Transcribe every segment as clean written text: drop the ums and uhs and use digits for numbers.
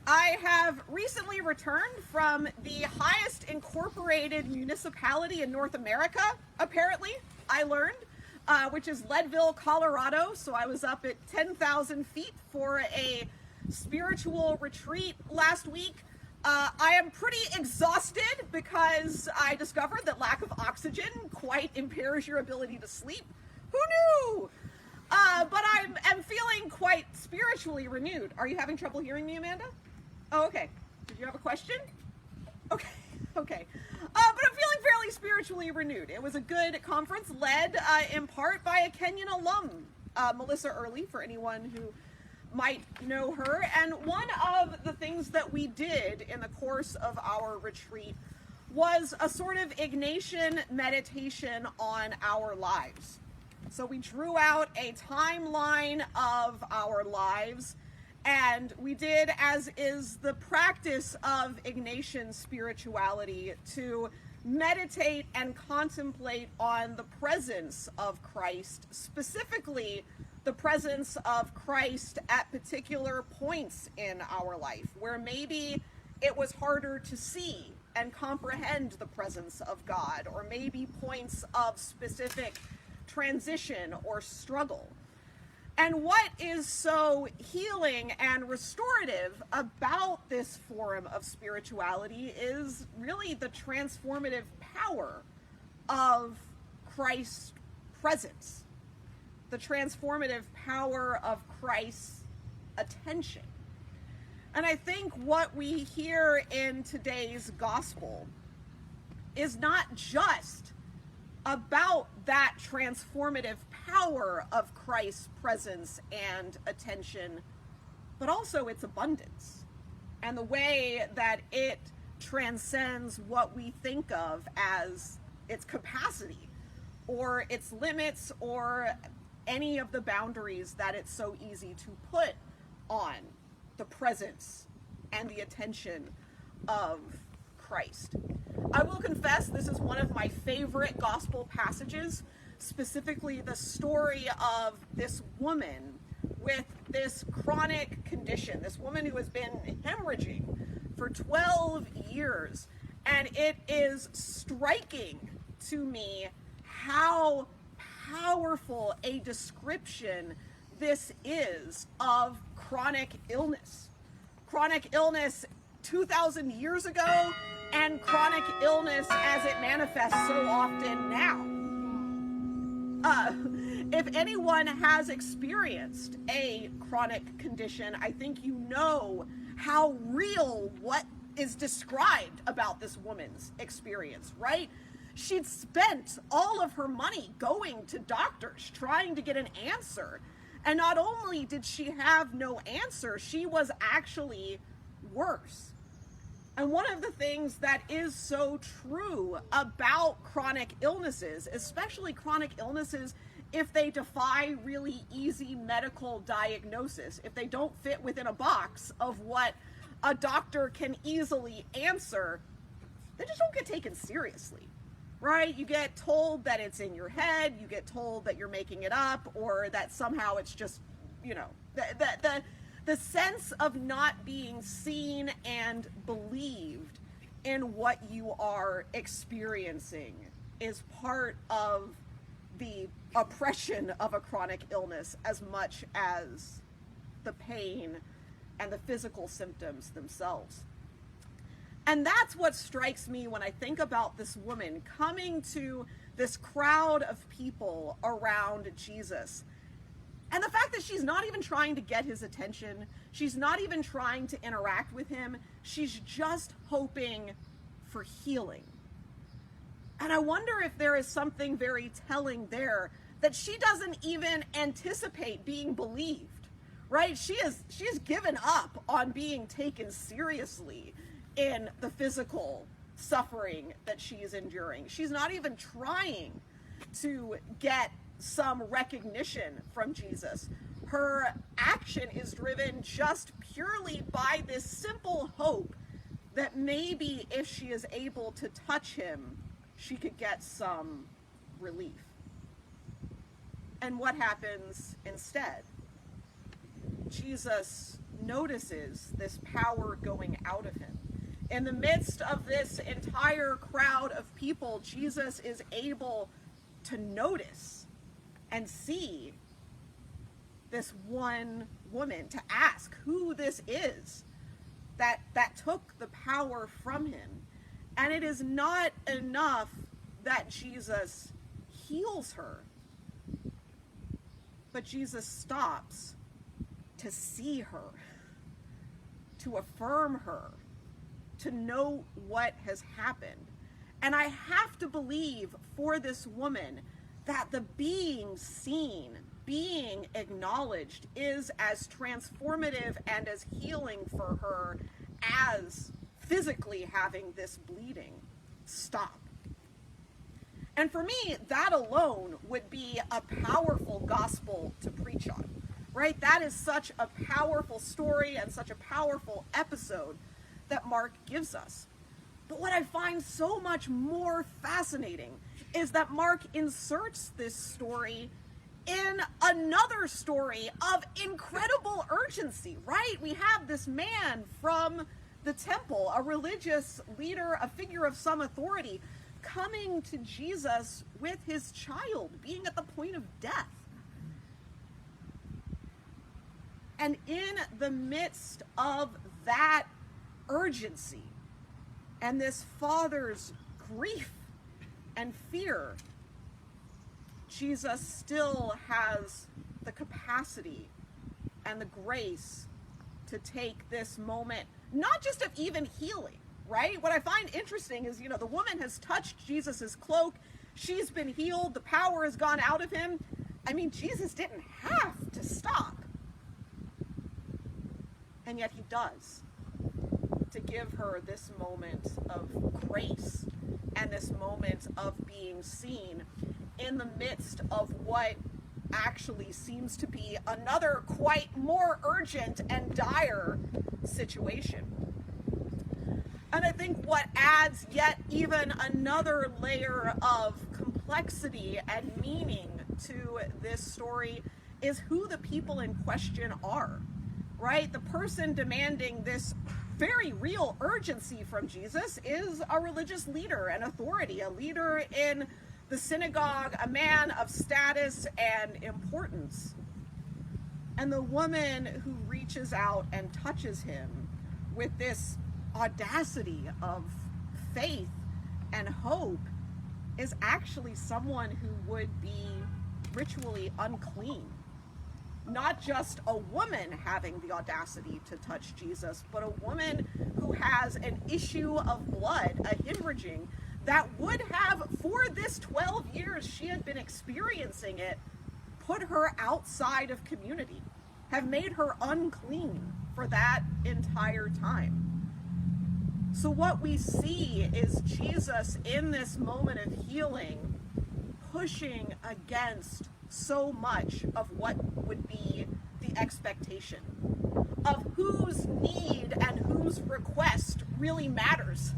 I have recently returned from the highest incorporated municipality in North America, apparently, I learned, which is Leadville, Colorado. So I was up at 10,000 feet for a spiritual retreat last week. I am pretty exhausted because I discovered that lack of oxygen quite impairs your ability to sleep. Who knew? But I'm feeling quite spiritually renewed. Are you having trouble hearing me, Amanda? Oh, okay. Did you have a question? Okay, okay. But I'm feeling fairly spiritually renewed. It was a good conference led in part by a Kenyon alum, Melissa Early, for anyone who might know her. And one of the things that we did in the course of our retreat was a sort of Ignatian meditation on our lives. So we drew out a timeline of our lives, and we did, as is the practice of Ignatian spirituality, to meditate and contemplate on the presence of Christ, specifically the presence of Christ at particular points in our life, where maybe it was harder to see and comprehend the presence of God, or maybe points of specific transition or struggle. And what is so healing and restorative about this form of spirituality is really the transformative power of Christ's presence, the transformative power of Christ's attention. And I think what we hear in today's gospel is not just about that transformative power of Christ's presence and attention, but also its abundance and the way that it transcends what we think of as its capacity or its limits or any of the boundaries that it's so easy to put on the presence and the attention of Christ. I will confess this is one of my favorite gospel passages, specifically the story of this woman with this chronic condition, this woman who has been hemorrhaging for 12 years. And it is striking to me how powerful a description this is of chronic illness. Chronic illness 2,000 years ago, and chronic illness as it manifests so often now. If anyone has experienced a chronic condition, I think you know how real what is described about this woman's experience, right? She'd spent all of her money going to doctors, trying to get an answer. And not only did she have no answer, she was actually worse. And one of the things that is so true about chronic illnesses, especially chronic illnesses if they defy really easy medical diagnosis, if they don't fit within a box of what a doctor can easily answer, they just don't get taken seriously, right? You get told that it's in your head, you get told that you're making it up, or that somehow it's just, the sense of not being seen and believed in what you are experiencing is part of the oppression of a chronic illness as much as the pain and the physical symptoms themselves. And that's what strikes me when I think about this woman coming to this crowd of people around Jesus. And the fact that she's not even trying to get his attention, she's not even trying to interact with him, she's just hoping for healing. And I wonder if there is something very telling there, that she doesn't even anticipate being believed, right? She has given up on being taken seriously in the physical suffering that she's enduring. She's not even trying to get some recognition from Jesus. Her action is driven just purely by this simple hope that maybe if she is able to touch him, she could get some relief. And what happens instead? Jesus notices this power going out of him. In the midst of this entire crowd of people, Jesus is able to notice and see this one woman, to ask who this is that took the power from him. And it is not enough that Jesus heals her, but Jesus stops to see her, to affirm her, to know what has happened. And I have to believe for this woman that the being seen, being acknowledged, is as transformative and as healing for her as physically having this bleeding stop. And for me, that alone would be a powerful gospel to preach on, right? That is such a powerful story and such a powerful episode that Mark gives us. But what I find so much more fascinating is that Mark inserts this story in another story of incredible urgency, right? We have this man from the temple, a religious leader, a figure of some authority, coming to Jesus with his child, being at the point of death. And in the midst of that urgency and this father's grief and fear, Jesus still has the capacity and the grace to take this moment, not just of even healing, right? What I find interesting is, the woman has touched Jesus's cloak. She's been healed. The power has gone out of him. I mean, Jesus didn't have to stop. And yet he does, to give her this moment of grace and this moment of being seen in the midst of what actually seems to be another quite more urgent and dire situation. And I think what adds yet even another layer of complexity and meaning to this story is who the people in question are, right? The person demanding this very real urgency from Jesus is a religious leader, an authority, a leader in the synagogue, a man of status and importance. And the woman who reaches out and touches him with this audacity of faith and hope is actually someone who would be ritually unclean. Not just a woman having the audacity to touch Jesus, but a woman who has an issue of blood, a hemorrhaging, that would have, for this 12 years she had been experiencing it, put her outside of community, have made her unclean for that entire time. So what we see is Jesus in this moment of healing pushing against so much of what would be the expectation of whose need and whose request really matters.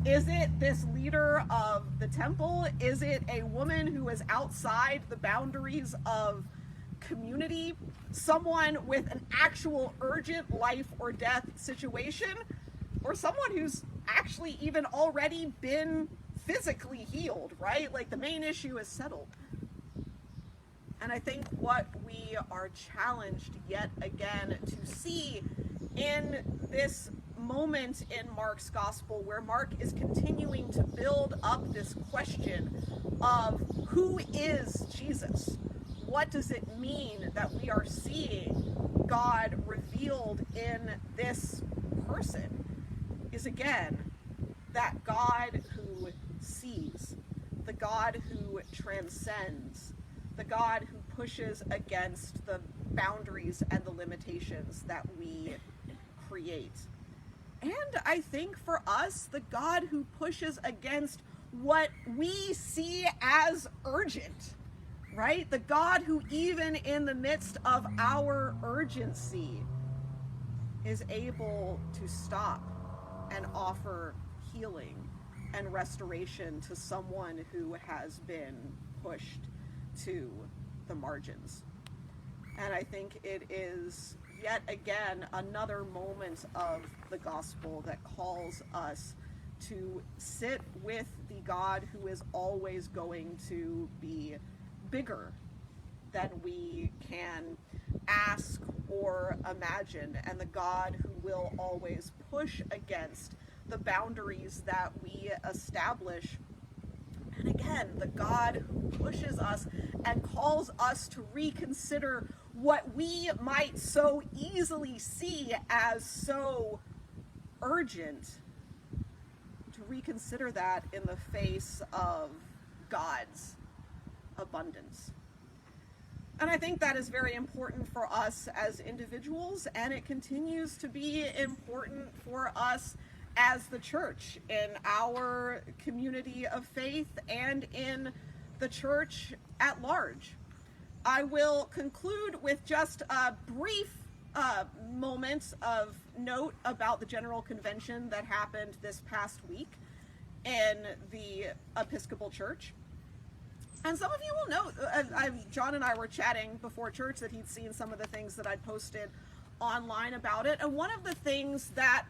Is it this leader of the temple? Is it a woman who is outside the boundaries of community? Someone with an actual urgent life or death situation? Or someone who's actually even already been physically healed, right? Like the main issue is settled. And I think what we are challenged yet again to see in this moment in Mark's gospel, where Mark is continuing to build up this question of who is Jesus? What does it mean that we are seeing God revealed in this person? Is again that God who sees, the God who transcends, the God who pushes against the boundaries and the limitations that we create. And I think for us, the God who pushes against what we see as urgent, right? The God who even in the midst of our urgency is able to stop and offer healing and restoration to someone who has been pushed to the margins. And I think it is yet again another moment of the gospel that calls us to sit with the God who is always going to be bigger than we can ask or imagine, and the God who will always push against the boundaries that we establish. And again, the God who pushes us and calls us to reconsider what we might so easily see as so urgent, to reconsider that in the face of God's abundance. And I think that is very important for us as individuals, and it continues to be important for us as the church in our community of faith and in the church at large. I will conclude with just a brief moment of note about the General Convention that happened this past week in the Episcopal Church. And some of you will know, John and I were chatting before church that he'd seen some of the things that I'd posted online about it. And one of the things that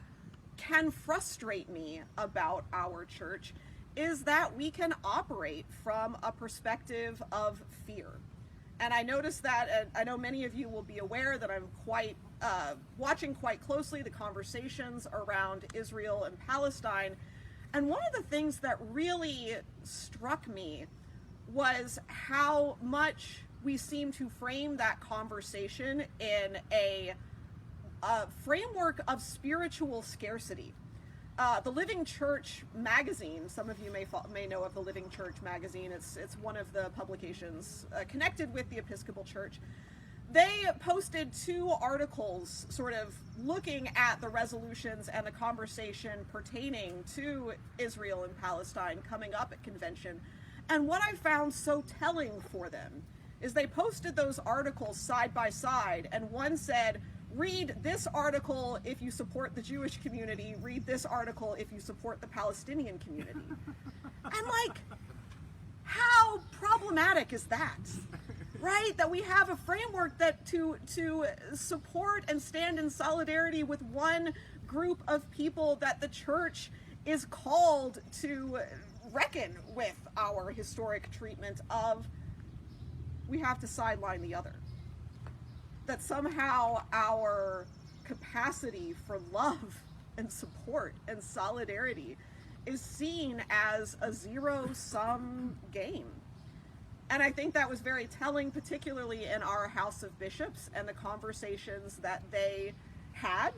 can frustrate me about our church is that we can operate from a perspective of fear. And I noticed that, and I know many of you will be aware that I'm watching quite closely the conversations around Israel and Palestine. And one of the things that really struck me was how much we seem to frame that conversation in a framework of spiritual scarcity. The Living Church magazine, some of you may know of the Living Church magazine, it's one of the publications connected with the Episcopal Church. They posted 2 articles sort of looking at the resolutions and the conversation pertaining to Israel and Palestine coming up at convention. And what I found so telling for them is they posted those articles side by side, and one said, read this article if you support the Jewish community, read this article if you support the Palestinian community. And like, how problematic is that? Right? That we have a framework that to support and stand in solidarity with one group of people that the church is called to reckon with our historic treatment of, we have to sideline the other. That somehow our capacity for love and support and solidarity is seen as a zero-sum game. And I think that was very telling, particularly in our House of Bishops and the conversations that they had,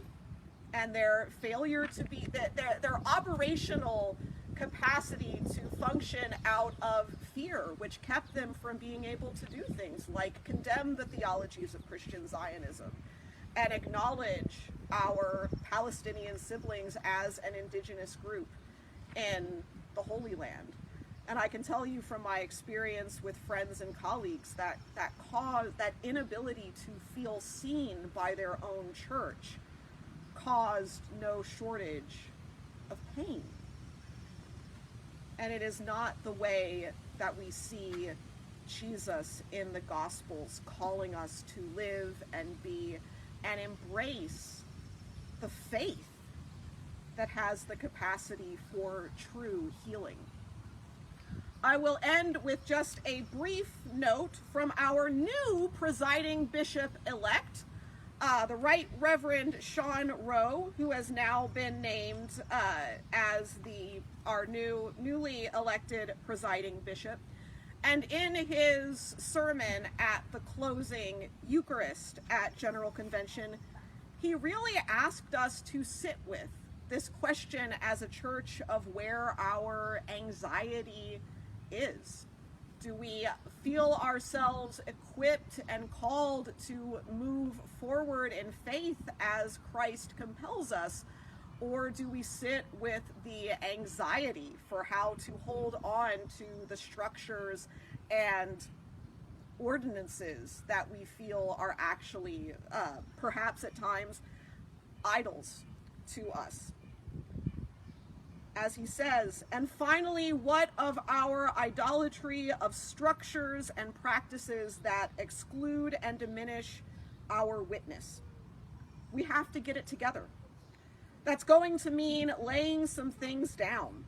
and their failure to be, their operational capacity to function out of fear, which kept them from being able to do things like condemn the theologies of Christian Zionism and acknowledge our Palestinian siblings as an indigenous group in the Holy Land. And I can tell you from my experience with friends and colleagues that inability to feel seen by their own church caused no shortage of pain. And it is not the way that we see Jesus in the Gospels calling us to live and be and embrace the faith that has the capacity for true healing. I will end with just a brief note from our new presiding bishop-elect, the Right Reverend Sean Rowe, who has now been named as our newly elected presiding bishop. And in his sermon at the closing Eucharist at General Convention, he really asked us to sit with this question as a church of where our anxiety is. Do we feel ourselves equipped and called to move forward in faith as Christ compels us? Or do we sit with the anxiety for how to hold on to the structures and ordinances that we feel are actually, perhaps at times, idols to us? As he says, and finally, what of our idolatry of structures and practices that exclude and diminish our witness? We have to get it together. That's going to mean laying some things down.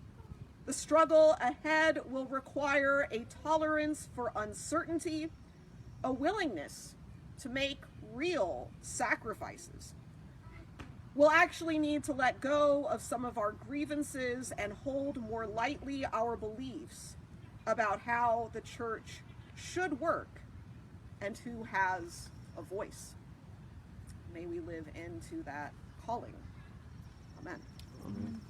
The struggle ahead will require a tolerance for uncertainty, a willingness to make real sacrifices. We'll actually need to let go of some of our grievances and hold more lightly our beliefs about how the church should work and who has a voice. May we live into that calling. Amen. Amen.